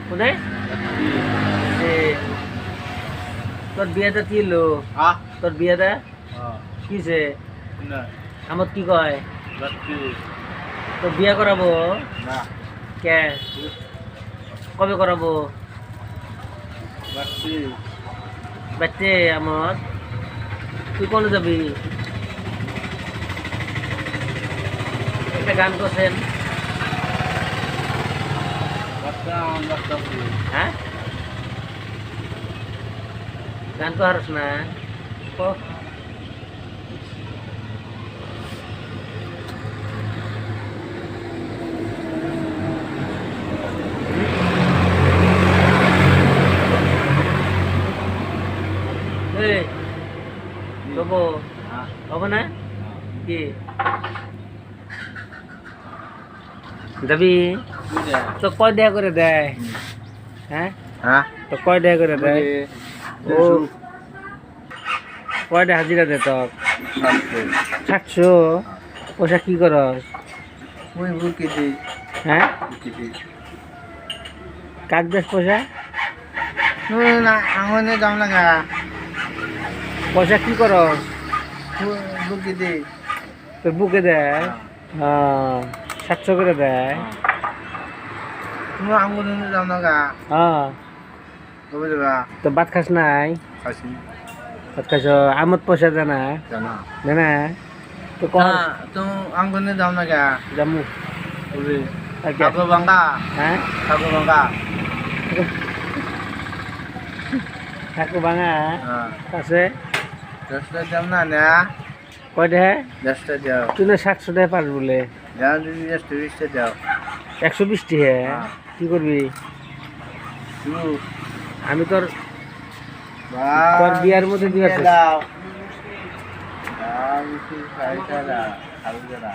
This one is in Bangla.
কোনে তোর বিয়েটা কি লো তোর বিয়েটা কিসে আমার কি কয় তোর বিয়ে করাবো কে কবে করাবো বাচ্চে আমার তুই কোনে যাবি একটা গান করছেন হ্যাঁ গান তো হারস না তবু হবে না কি যাবি তো কয় দেয়া করে দেয় হ্যাঁ তো কয় দেয়া করে দেয় ও কয়টা হাজিরা দে তো 700 পয়সা কি করস হ্যাঁ কাক দেশ পয়সা আঙনে যাম লাগা পয়সা কি করস বুকি দে তোর বুকে দেয় 700 করে দেয় তুমি আঙনে যাম লাগা কবে যাবা তো ভাত খাস নাই খাসি ভাত খাস আমত পয়সা জানা জানা জানা তো কর তো আঙনে যাম লাগা জামু ওরে কাকু বাঙ্গা হ্যাঁ কাকু বাঙ্গা ঠাকুর ভাঙা আছে 10টা যাম না না কয়টা 10টা যাও তুই না 700 টাকা পাস বলে যাও যদি 10টা যাও 120 টাকা কি করবি আমি তোর তোর বিয়ার মধ্যে দিয়ে আছে দাও দাও কি খাইতা না খালুরা